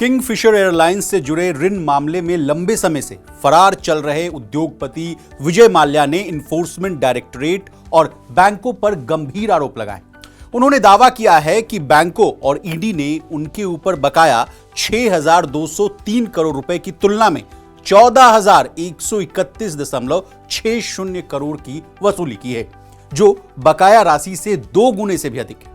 Kingfisher airlines से जुड़े ऋण मामले में लंबे समय से फरार चल रहे उद्योगपति विजय माल्या ने इन्फोर्समेंट डायरेक्टरेट और बैंकों पर गंभीर आरोप लगाए। उन्होंने दावा किया है कि बैंकों और ईडी ने उनके ऊपर बकाया 6,203 करोड़ रुपए की तुलना में 14,131.60 करोड़ की वसूली की है, जो बकाया राशि से 2 गुने से भी अधिक है।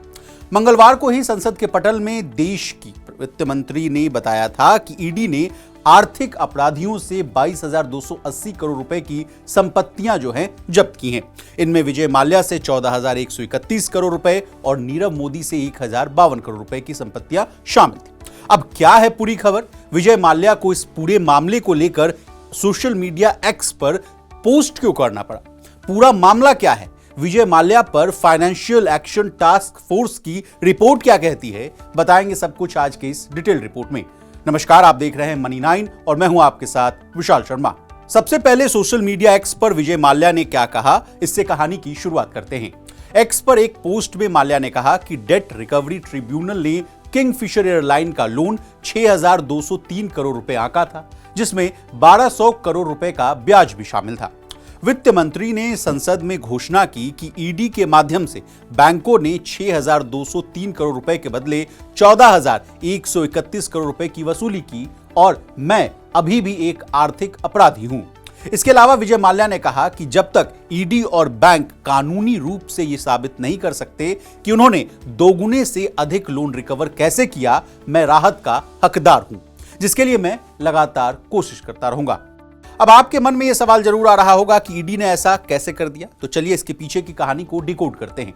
मंगलवार को ही संसद के पटल में देश की वित्त मंत्री ने बताया था कि ईडी ने आर्थिक अपराधियों से 22,280 करोड़ रुपए की संपत्तियां जो हैं जब्त की हैं। इनमें विजय माल्या से 14,131 करोड़ रुपए और नीरव मोदी से 1,052 करोड़ रुपए की संपत्तियां शामिल थी। अब क्या है पूरी खबर? विजय माल्या को इस पूरे मामले को लेकर सोशल मीडिया एक्स पर पोस्ट क्यों करना पड़ा? पूरा मामला क्या है? विजय माल्या पर फाइनेंशियल एक्शन टास्क फोर्स की रिपोर्ट क्या कहती है? बताएंगे सब कुछ आज के इस डिटेल रिपोर्ट में। नमस्कार, आप देख रहे हैं मनी 9 और मैं हूं आपके साथ विशाल शर्मा। सबसे पहले सोशल मीडिया एक्स पर विजय माल्या ने क्या कहा, इससे कहानी की शुरुआत करते हैं। एक्स पर एक पोस्ट में माल्या ने कहा कि डेट रिकवरी ट्रिब्यूनल ने किंगफिशर एयरलाइन का लोन 6,203 करोड़ रुपए आंका था, जिसमें 1,200 करोड़ रुपए का ब्याज भी शामिल था। वित्त मंत्री ने संसद में घोषणा की कि ईडी के माध्यम से बैंकों ने 6,203 करोड़ रुपए के बदले 14,131 करोड़ रुपए की वसूली की और मैं अभी भी एक आर्थिक अपराधी हूं। इसके अलावा विजय माल्या ने कहा कि जब तक ईडी और बैंक कानूनी रूप से यह साबित नहीं कर सकते कि उन्होंने 2 गुने से अधिक लोन रिकवर कैसे किया, मैं राहत का हकदार हूं, जिसके लिए मैं लगातार कोशिश करता रहूंगा। अब आपके मन में यह सवाल जरूर आ रहा होगा कि ईडी ने ऐसा कैसे कर दिया, तो चलिए इसके पीछे की कहानी को डिकोड करते हैं।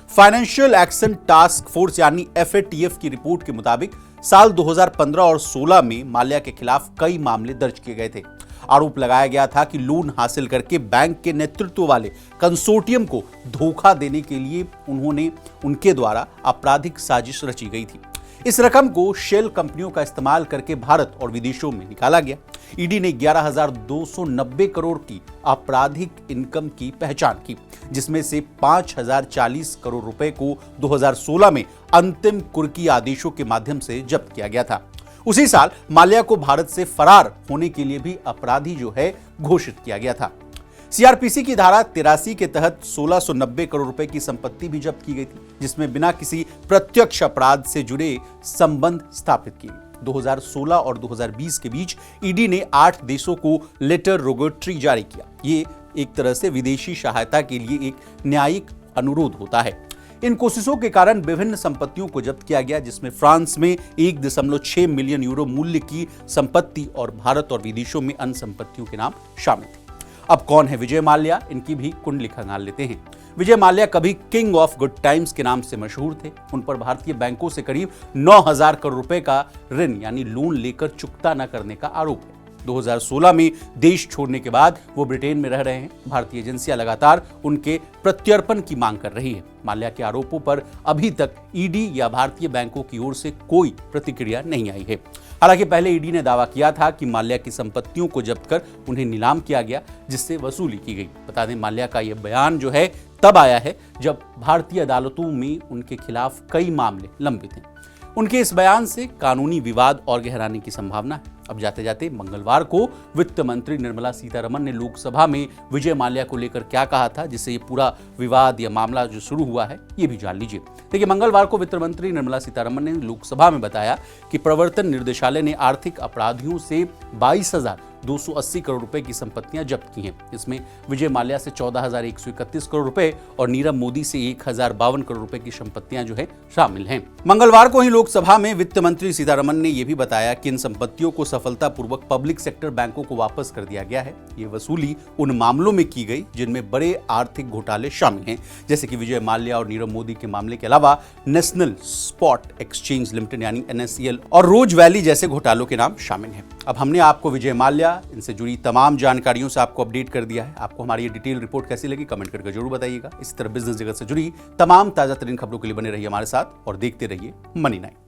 फाइनेंशियल एक्शन टास्क फोर्स यानी FATF की रिपोर्ट के मुताबिक साल 2015 और 16 में माल्या के खिलाफ कई मामले दर्ज किए गए थे। आरोप लगाया गया था कि लोन हासिल करके बैंक के नेतृत्व वाले कंसोर्टियम को धोखा देने के लिए उनके द्वारा आपराधिक साजिश रची गई थी। इस रकम को शेल कंपनियों का इस्तेमाल करके भारत और विदेशों में निकाला गया। ईडी ने 11,290 करोड़ की आपराधिक इनकम की पहचान की, जिसमें से 5,040 करोड़ रुपए को 2016 में अंतिम कुर्की आदेशों के माध्यम से जब्त किया गया था। उसी साल माल्या को भारत से फरार होने के लिए भी अपराधी जो है घोषित किया गया था। CRPC की धारा 83 के तहत 1,690 करोड़ रुपए की संपत्ति भी जब्त की गई थी, जिसमें बिना किसी प्रत्यक्ष अपराध से जुड़े संबंध स्थापित किए। 2016 और 2020 के बीच ईडी ने 8 देशों को लेटर रोगेटरी जारी किया। ये एक तरह से विदेशी सहायता के लिए एक न्यायिक अनुरोध होता है। इन कोशिशों के कारण विभिन्न संपत्तियों को जब्त किया गया, जिसमें फ्रांस में 1.6 मिलियन यूरो मूल्य की संपत्ति और भारत और विदेशों में अन्य संपत्तियों के नाम शामिल थे। अब कौन है विजय माल्या? इनकी भी कुंडली खंगाल लेते हैं। विजय माल्या कभी किंग ऑफ गुड टाइम्स के नाम से मशहूर थे। उन पर भारतीय बैंकों से करीब 9,000 करोड़ रुपए का ऋण यानी लोन लेकर चुकता न करने का आरोप है। 2016 में देश छोड़ने के बाद वो ब्रिटेन में रह रहे हैं। भारतीय एजेंसियां लगातार उनके प्रत्यर्पण की मांग कर रही है। माल्या के आरोपों पर अभी तक ईडी या भारतीय बैंकों की ओर से कोई प्रतिक्रिया नहीं आई है। हालांकि पहले ईडी ने दावा किया था कि माल्या की संपत्तियों को जब्त कर उन्हें नीलाम किया गया, जिससे वसूली की गई। बता दें, माल्या का यह बयान जो है तब आया है जब भारतीय अदालतों में उनके खिलाफ कई मामले लंबित हैं। उनके इस बयान से कानूनी विवाद और गहराने की संभावना है। अब जाते जाते मंगलवार को वित्त मंत्री निर्मला सीतारमण ने लोकसभा में विजय माल्या को लेकर क्या कहा था, जिससे ये पूरा विवाद या मामला जो शुरू हुआ है ये भी जान लीजिए। देखिए, मंगलवार को वित्त मंत्री निर्मला सीतारमण ने लोकसभा में बताया कि प्रवर्तन निर्देशालय ने आर्थिक अपराधियों से 22,280 करोड़ रुपए की संपत्तियां जब्त की हैं। इसमें विजय माल्या से 14,131 करोड़ रुपए और नीरव मोदी से 1,052 करोड़ रुपए की संपत्तियां जो है शामिल हैं। मंगलवार को ही लोकसभा में वित्त मंत्री सीतारमण ने यह भी बताया कि इन संपत्तियों को सफलतापूर्वक पब्लिक सेक्टर बैंकों को वापस कर दिया गया है। ये वसूली उन मामलों में की गई जिनमें बड़े आर्थिक घोटाले शामिल हैं, जैसे कि विजय माल्या और नीरव मोदी के मामले के अलावा नेशनल स्पॉट एक्सचेंज लिमिटेड यानी NSCL और रोज वैली जैसे घोटालों के नाम शामिल हैं। अब हमने आपको विजय माल्या, इनसे जुड़ी तमाम जानकारियों से आपको अपडेट कर दिया है। आपको हमारी ये डिटेल रिपोर्ट कैसी लगी कमेंट करके जरूर बताइएगा। इसी तरह बिजनेस जगत से जुड़ी तमाम ताजा तरीन खबरों के लिए बने रहिए हमारे साथ और देखते रहिए मनी 9।